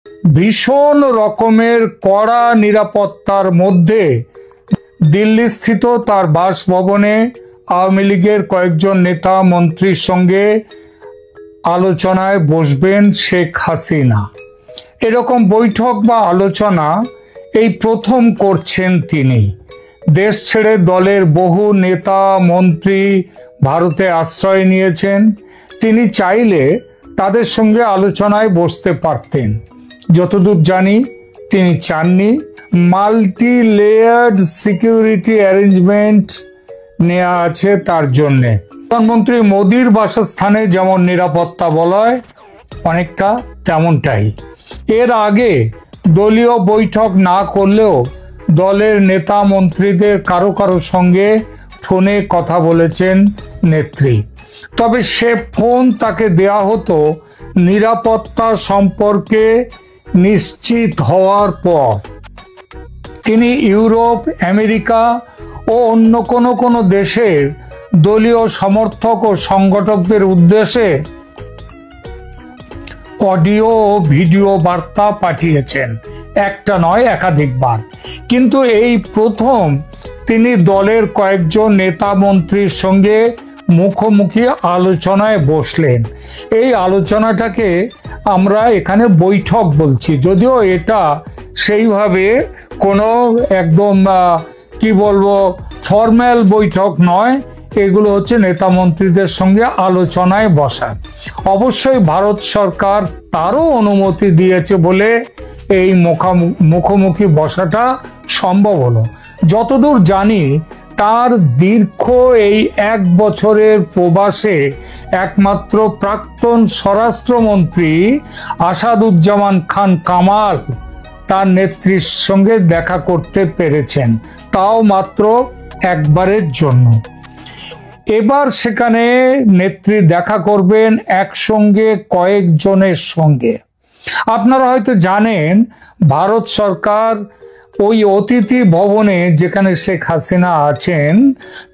ভীষণ রকমের কড়া নিরাপত্তার মধ্যে দিল্লি স্থিত তার বাসভবনে আওয়ামী লীগের কয়েকজন নেতা মন্ত্রীর সঙ্গে আলোচনায় বসবেন শেখ হাসিনা। এরকম বৈঠক বা আলোচনা এই প্রথম করছেন তিনি। দেশ ছেড়ে দলের বহু নেতা মন্ত্রী ভারতে আশ্রয় নিয়েছেন। তিনি চাইলে তাদের সঙ্গে আলোচনায় বসতে পারতেন। যতদূর জানি তিনি চাননি। মাল্টি লেয়ার্ড সিকিউরিটি অ্যারেঞ্জমেন্ট নেওয়া আছে তার জন্যে। প্রধানমন্ত্রী মোদির বাসস্থানে যেমন নিরাপত্তা বলয় অনেকটা তেমনটাই। এর আগে দলীয় বৈঠক না করলেও দলের নেতা মন্ত্রীদের কারো কারো সঙ্গে ফোনে কথা বলেছেন নেত্রী। তবে সে ফোন তাকে দেয়া হতো নিরাপত্তা সম্পর্কে নিশ্চিত হওয়ার পর। তিনি ইউরোপ, আমেরিকা ও অন্য কোনো দেশের দলীয় সমর্থক ও সংগঠকদের উদ্দেশ্যে অডিও ও ভিডিও বার্তা পাঠিয়েছেন, একটা নয় একাধিকবার। কিন্তু এই প্রথম তিনি দলের কয়েকজন নেতা মন্ত্রীর সঙ্গে মুখোমুখি আলোচনায় বসলেন। এই আলোচনাটাকে আমরা এখানে বৈঠক বলছি, যদিও এটা সেইভাবে কোনো একদম কি বলবো ফর্মাল বৈঠক নয়। এগুলো হচ্ছে নেতা মন্ত্রীদের সঙ্গে আলোচনায় বসা। অবশ্যই ভারত সরকার তারও অনুমতি দিয়েছে বলে এই মুখোমুখি বসাটা সম্ভব হলো। যতদূর জানি তার দীর্ঘ এই 1 বছরের প্রবাসে একমাত্র প্রাক্তন স্বরাষ্ট্রমন্ত্রী আসাদুজ্জামান খান কামাল তার নেত্রীর সঙ্গে দেখা করতে পেরেছেন, তাও মাত্র একবারের জন্য। এবার সেখানে নেত্রী দেখা করবেন একসঙ্গে কয়েকজনের সঙ্গে। আপনারা হয়তো জানেন ভারত সরকার ওই অতিথি ভবনে যেখানে শেখ হাসিনা আছেন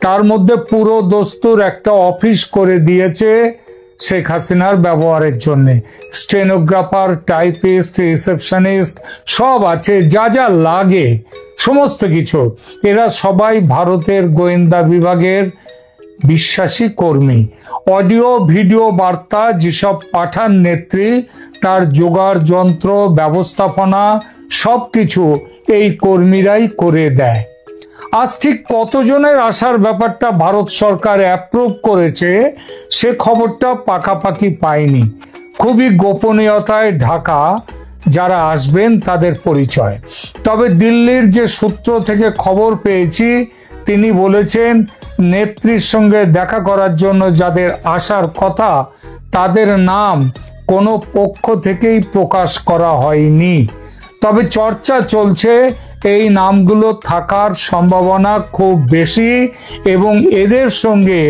তার মধ্যে পুরো দস্তুর একটা অফিস করে দিয়েছে শেখ হাসিনার ব্যবহারের জন্য। স্টেনোগ্রাফার, টাইপিস্ট, রিসেপশনিস্ট সব আছে, যা যা লাগে সমস্ত কিছু। এরা সবাই ভারতের গোয়েন্দা বিভাগের বিশ্বাসী কর্মী। অডিও ভিডিও বার্তা যেসব পাঠান নেত্রী, তার জোগাড় যন্ত্র, ব্যবস্থাপনা সবকিছু এই কর্মীরাই করে দেয়। আজ ঠিক কতজনের আসার ব্যাপারটা ভারত সরকার অ্যাপ্রুভ করেছে সে খবরটা পাকাপাকি পায়নি। খুবই গোপনীয়তায় ঢাকা যারা আসবেন তাদের পরিচয়। তবে দিল্লির যে সূত্র থেকে খবর পেয়েছি তিনি বলেছেন নেত্রীর সঙ্গে দেখা করার জন্য যাদের আসার কথা তাদের নাম কোনো পক্ষ থেকেই প্রকাশ করা হয়নি। তবে চর্চা চলছে এই নামগুলো থাকার সম্ভাবনা খুব বেশি এবং এদের সঙ্গে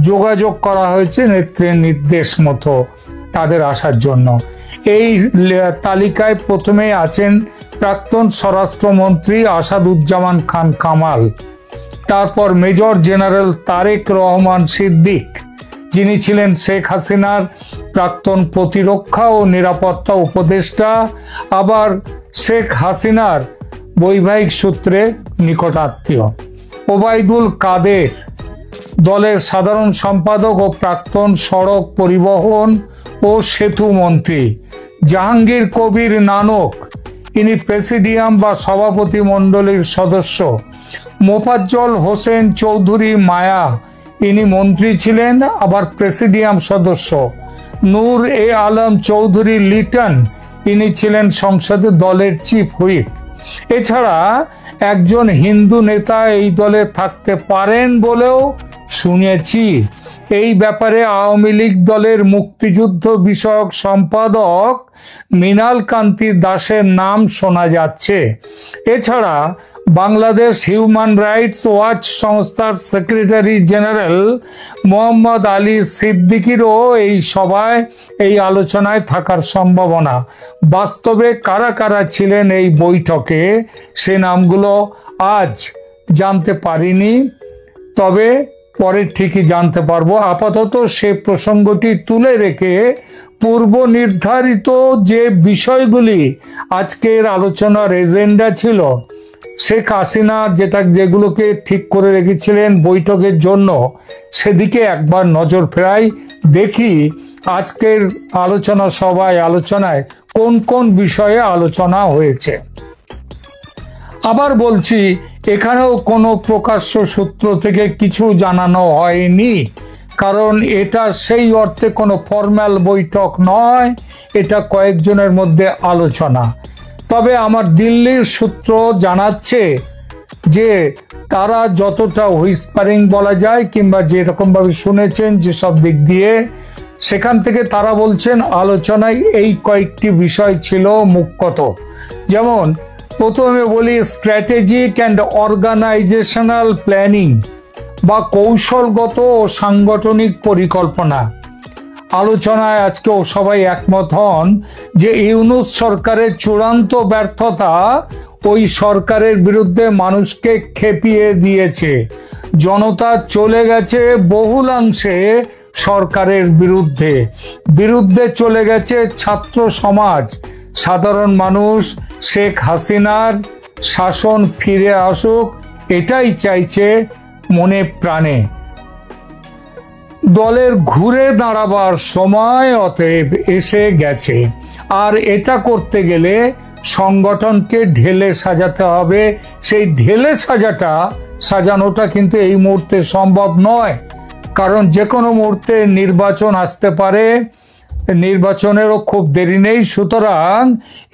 যোগাযোগ করা হয়েছে নেত্রীর নির্দেশ মতো তাদের আসার জন্য। এই তালিকায় প্রথমে আছেন প্রাক্তন স্বরাষ্ট্রমন্ত্রী আসাদুজ্জামান খান কামাল, তারপর মেজর জেনারেল তারেক রহমান সিদ্দিক যিনি ছিলেন শেখ হাসিনার প্রাক্তন প্রতিরক্ষা ও নিরাপত্তা উপদেষ্টা, আবার শেখ হাসিনার বৈবাহিক সূত্রে নিকটাত্মীয়। ওবায়দুল কাদের দলের সাধারণ সম্পাদক ও প্রাক্তন সড়ক পরিবহন ও সেতু মন্ত্রী। জাহাঙ্গীর কবির নানক ইনি প্রেসিডিয়াম বা সভাপতি মণ্ডলীর সদস্য। মোফাজ্জল হোসেন চৌধুরী মায়া ইনি মন্ত্রী ছিলেন আবার প্রেসিডিয়াম সদস্য। নূর এ আলম চৌধুরী লিটন ইনি ছিলেন সংসদে দলের চিফ হুইপ। এছাড়া একজন হিন্দু নেতা এই দলে থাকতে পারেন বলেও শুনেছি। এই ব্যাপারে আওয়ামী লীগ দলের মুক্তিযুদ্ধ বিষয়ক সম্পাদক মৃণাল কান্তি দাসের নাম শোনা যাচ্ছে। এছাড়া বাংলাদেশ হিউম্যান রাইটস ওয়াচ সংস্থার সেক্রেটারি জেনারেল মোহাম্মদ আলী সিদ্দিকীরও এই সভায় এই আলোচনায় থাকার সম্ভাবনা। বাস্তবে কারা কারা ছিলেন এই বৈঠকে সে নামগুলো আজ জানতে পারিনি, তবে পরে ঠিকই জানতে পারবো। আপাতত সে প্রসঙ্গটি তুলে রেখে পূর্ব নির্ধারিত যে বিষয়গুলি আজকের আলোচনার এজেন্ডা ছিল, শেখ হাসিনা যেগুলোকে ঠিক করে রেখেছিলেন বৈঠকের জন্য, সেদিকে একবার নজর ফেরাই, দেখি আজকের আলোচনায় কোন কোন বিষয়ে আলোচনা হয়েছে। আবার বলছি, এখানেও কোনো প্রকাশ্য সূত্র থেকে কিছু জানানো হয়নি, কারণ এটা সেই অর্থে কোনো ফর্মাল বৈঠক নয়, এটা কয়েকজনের মধ্যে আলোচনা। তবে আমার দিল্লির সূত্র জানাচ্ছে যে তারা যতটা হুইসপারিং বলা যায় কিংবা যেরকমভাবে শুনেছেন যেসব দিক দিয়ে, সেখান থেকে তারা বলছেন আলোচনায় এই কয়েকটি বিষয় ছিল মুখ্যত। যেমন প্রথমে বলি, স্ট্র্যাটেজিক অ্যান্ড অর্গানাইজেশনাল প্ল্যানিং বা কৌশলগত ও সাংগঠনিক পরিকল্পনা। আলোচনায় আজকেও সবাই একমত হন যে ইউনূস সরকারের চূড়ান্ত ব্যর্থতা ওই সরকারের বিরুদ্ধে মানুষকে খেপিয়ে দিয়েছে। জনতা চলে গেছে বহুলাংশে সরকারের বিরুদ্ধে চলে গেছে ছাত্র সমাজ, সাধারণ মানুষ শেখ হাসিনার শাসন ফিরে আসুক, এটাই চাইছে মনে প্রাণে। দলের ঘুরে দাঁড়াবার সময় অতএব এসে গেছে, আর এটা করতে গেলে সংগঠনকে ঢেলে সাজাতে হবে। সেই ঢেলে সাজানোটা কিন্তু এই মুহূর্তে সম্ভব নয়, কারণ যে কোনো মুহূর্তে নির্বাচন আসতে পারে, নির্বাচনেরও খুব দেরি নেই। সুতরাং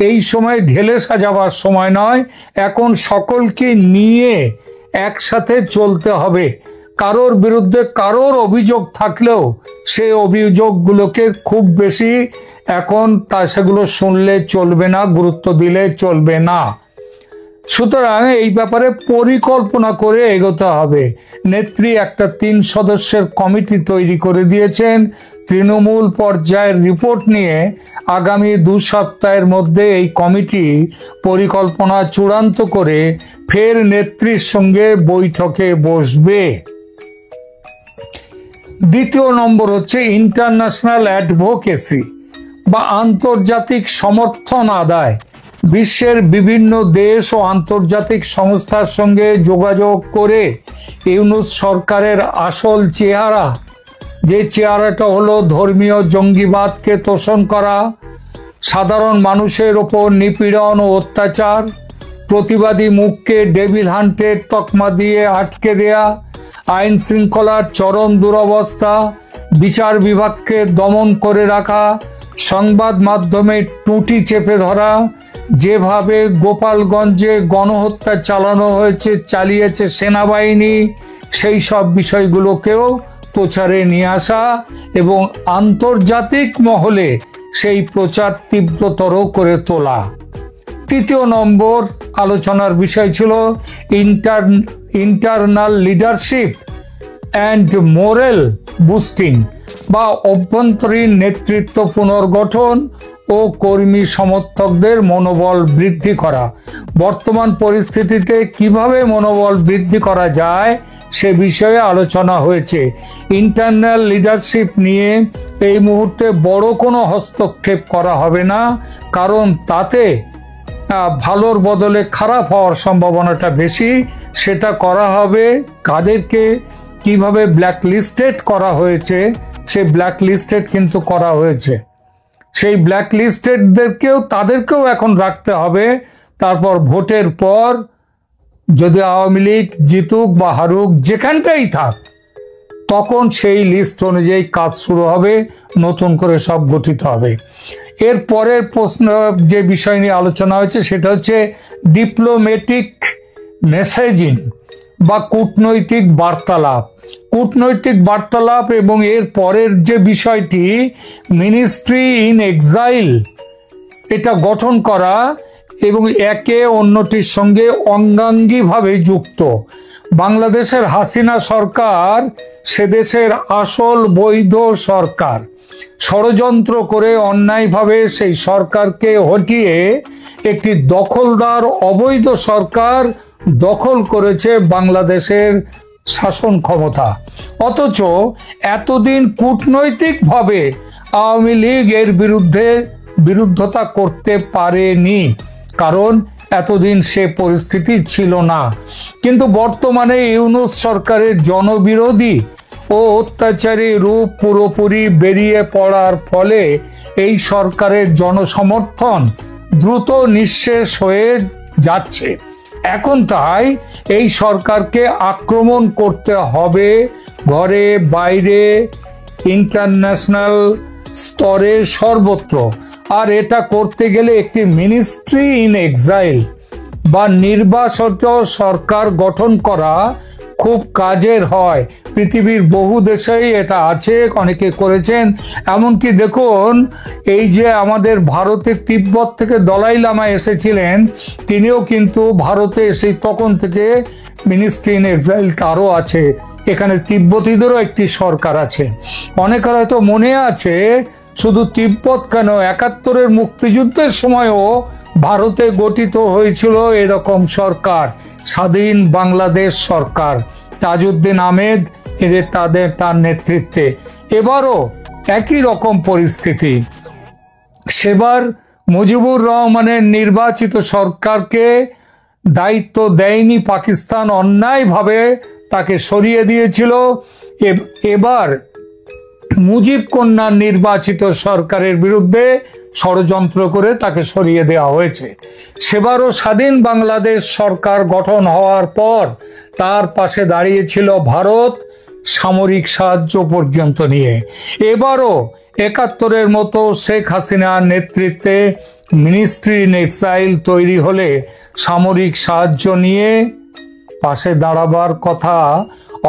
এই সময় ঢেলে সাজাবার সময় নয়, এখন সকলকে নিয়ে একসাথে চলতে হবে। কারোর বিরুদ্ধে কারোর অভিযোগ থাকলেও সেই অভিযোগগুলোকে খুব বেশি এখন সেগুলো শুনলে চলবে না, গুরুত্ব দিলে চলবে না। সুতরাং এই ব্যাপারে পরিকল্পনা করে এগোতে হবে। নেত্রী একটা 3 সদস্যের কমিটি তৈরি করে দিয়েছেন। তৃণমূল পর্যায়ের রিপোর্ট নিয়ে আগামী 2 সপ্তাহের মধ্যে এই কমিটি পরিকল্পনা চূড়ান্ত করে ফের নেত্রীর সঙ্গে বৈঠকে বসবে। দ্বিতীয় নম্বর হচ্ছে ইন্টারন্যাশনাল অ্যাডভোকেসি বা আন্তর্জাতিক সমর্থন আদায়। বিশ্বের বিভিন্ন দেশ ও আন্তর্জাতিক সংস্থার সঙ্গে যোগাযোগ করে ইউনূস সরকারের আসল চেহারা, যে চেহারাটা হলো ধর্মীয় জঙ্গিবাদকে তোষণ করা, সাধারণ মানুষের ওপর নিপীড়ন ও অত্যাচার, প্রতিবাদী মুখকে ডেভিল হান্টের তকমা দিয়ে আটকে দেয়া, আইন শৃঙ্খলার চরম দুরবস্থা, বিচার বিভাগকে দমন করে রাখা, সংবাদ মাধ্যমে টুটি চেপে ধরা, যেভাবে গোপালগঞ্জে গণহত্যা চালিয়েছে সেনাবাহিনী, সেই সব বিষয়গুলোকেও প্রচারে নিয়ে আসা এবং আন্তর্জাতিক মহলে সেই প্রচার তীব্রতর করে তোলা। তৃতীয় নম্বর আলোচনার বিষয় ছিল internal leadership and moral boosting বা অভ্যন্তরীণ নেতৃত্ব পুনর্গঠন ও কর্মী সমর্থকদের মনোবল বৃদ্ধি করা। বর্তমান পরিস্থিতিতে কিভাবে মনোবল বৃদ্ধি করা যায় সে বিষয়ে আলোচনা হয়েছে। ইন্টারনাল লিডারশিপ নিয়ে এই মুহূর্তে বড় কোনো হস্তক্ষেপ করা হবে না, কারণ তাতে ভালোর বদলে খারাপ হওয়ার সম্ভাবনাটা বেশি। সেটা করা হবে কাদেরকে কিভাবে ব্ল্যাকলিস্টেড করা হয়েছে, সেই ব্ল্যাকলিস্টেড কিন্তু করা হয়েছে, সেই তাদেরকেও এখন রাখতে হবে। তারপর ভোটের পর যদি আওয়ামী লীগ জিতুক বা হারুক, যেখানটাই থাক, তখন সেই লিস্ট অনুযায়ী কাজ শুরু হবে, নতুন করে সব গঠিত হবে। এর পরের প্রশ্ন যে বিষয় নিয়ে আলোচনা হয়েছে সেটা হচ্ছে ডিপ্লোম্যাটিক মেসেজিং বা কূটনৈতিক বার্তালাপ এবং এর পরের যে বিষয়টি মিনিস্ট্রি ইন এক্সাইল, এটা গঠন করা এবং একে অন্যটির সঙ্গে অঙ্গাঙ্গিভাবে যুক্ত। বাংলাদেশের হাসিনা সরকার সে দেশের আসল বৈধ সরকার, ষড়যন্ত্র করে অন্যায়ভাবে সেই সরকারকে হটিয়ে একটি দখলদার অবৈধ সরকার দখল করেছে বাংলাদেশের শাসন ক্ষমতা। অথচ এতদিন কূটনৈতিকভাবে আওয়ামী লীগ এর বিরুদ্ধতা করতে পারেনি, কারণ এতদিন সে পরিস্থিতি ছিল না। কিন্তু বর্তমানে ইউনূস সরকারের জনবিরোধী ও অত্যাচারী রূপ পুরোপুরি বেরিয়ে পড়ার ফলে এই সরকারের জনসমর্থন দ্রুত নিঃশেষ হয়ে যাচ্ছে। এখন তাই এই সরকারকে আক্রমণ করতে হবে ঘরে বাইরে, ইন্টারন্যাশনাল স্তরে, সর্বত্র। আর এটা করতে গেলে একটি মিনিস্ট্রি ইন এক্সাইল বা নির্বাসিত সরকার গঠন করা খুব কাজের হয়। পৃথিবীর বহু দেশেই এটা আছে, অনেকে করেছেন। এমনকি দেখুন, এই যে আমাদের ভারতে তিব্বত থেকে দলাই লামা এসেছিলেন, তিনিও কিন্তু ভারতে এসে তখন থেকে মিনিস্ট্রি ইন এক্সাইল তারও আছে। এখানে তিব্বতীদেরও একটি সরকার আছে। অনেকের হয়তো মনে আছে, শুধু তিব্বত কেন, ৭১-এর মুক্তিযুদ্ধের সময়ও ভারতে গঠিত হয়েছিল এরকম সরকার, স্বাধীন বাংলাদেশ সরকার। তাজউদ্দিন আহমেদ তার নেতৃত্বে। এবারও একই রকম পরিস্থিতি। সেবার মুজিবুর রহমানের নির্বাচিত সরকারকে দায়িত্ব দেয়নি পাকিস্তান, অন্যায়ভাবে তাকে সরিয়ে দিয়েছিল। এবার মুজিব কন্যার নির্বাচিত সরকারের বিরুদ্ধে ষড়যন্ত্র করে তাকে সরিয়ে দেওয়া হয়েছে। সেবারও স্বাধীন বাংলাদেশ সরকার গঠন হওয়ার পর তার পাশে দাঁড়িয়েছিল ভারত, সামরিক সাহায্য পর্যন্ত নিয়ে। এবারও ৭১-এর মতো শেখ হাসিনার নেতৃত্বে মিনিস্ট্রি ইন এক্সাইল তৈরি হলে সামরিক সাহায্য নিয়ে পাশে দাঁড়াবার কথা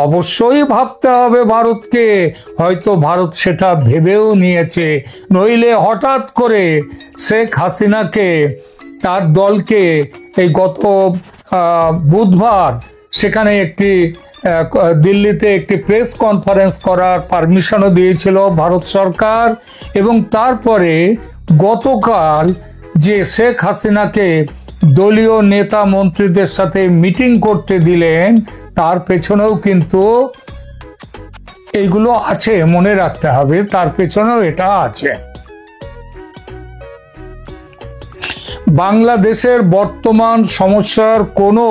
অবশ্যই ভাবতে হবে ভারতকে। হয়তো ভারত সেটা ভেবেও নিয়েছে, নইলে হঠাৎ করে শেখ হাসিনাকে, তার দলকে এই গত বুধবার সেখানে দিল্লিতে একটি প্রেস কনফারেন্স করার পারমিশনও দিয়েছিল ভারত সরকার। এবং তারপরে গতকাল যে শেখ হাসিনাকে দলীয় নেতা মন্ত্রীদের সাথে মিটিং করতে দিলেন, তার পেছনেও কিন্তু এইগুলো আছে, মনে রাখতে হবে, তার পেছনেও এটা আছে। বাংলাদেশের বর্তমান সমস্যার কোনো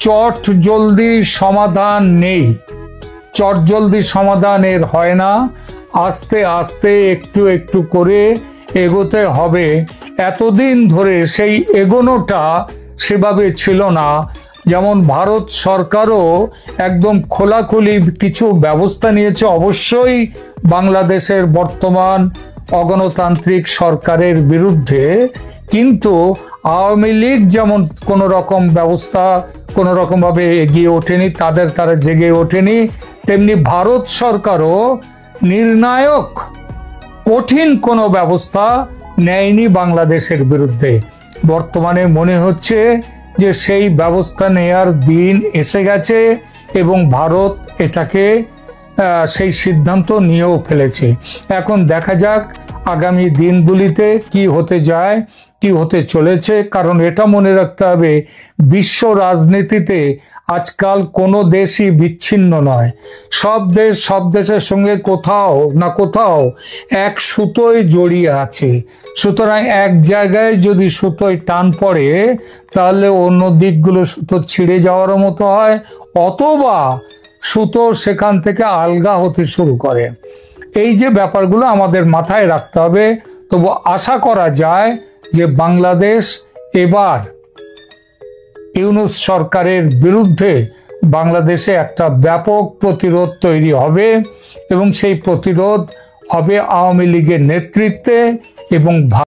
চটজলদি সমাধান নেই। চটজলদি সমাধান এর হয় না, আস্তে আস্তে একটু একটু করে এগোতে হবে। এতদিন ধরে সেই এগোনোটা সেভাবে ছিল না। যেমন ভারত সরকারও একদম খোলাখুলি কিছু ব্যবস্থা নিয়েছে অবশ্যই বাংলাদেশের বর্তমান অগণতান্ত্রিক সরকারের বিরুদ্ধে, কিন্তু আওয়ামী লীগ যেমন কোনো রকম ব্যবস্থা কোনো রকম ভাবে এগিয়ে ওঠেনি, তারা জেগে ওঠেনি, তেমনি ভারত সরকারও নির্ণায়ক কঠিন কোনো ব্যবস্থা নেয়নি বাংলাদেশের বিরুদ্ধে। বর্তমানে মনে হচ্ছে যে সেই ব্যবস্থা নেয়ার দিন এসে গেছে এবং ভারত এটাকে সেই সিদ্ধান্ত নিয়েও ফেলেছে। এখন দেখা যাক আগামী দিনগুলিতে কি হতে যায়, কি হতে চলেছে। কারণ এটা মনে রাখতে হবে, বিশ্ব রাজনীতিতে আজকাল কোনো দেশই বিচ্ছিন্ন নয়। সব দেশ সব দেশের সঙ্গে কোথাও না কোথাও এক সুতোয় জড়িয়ে আছে। সুতরাং এক জায়গায় যদি সুতোয় টান পড়ে, তাহলে অন্য দিকগুলো সুতো ছিঁড়ে যাওয়ার মতো হয়, অথবা সুতো সেখান থেকে আলগা হতে শুরু করে। এই যে ব্যাপারগুলো আমাদের মাথায় রাখতে হবে। তবু আশা করা যায় যে বাংলাদেশ এবার ইউনূস সরকারের বিরুদ্ধে বাংলাদেশে একটা ব্যাপক প্রতিরোধ তৈরি হবে এবং সেই প্রতিরোধ হবে আওয়ামী লীগের নেতৃত্বে এবং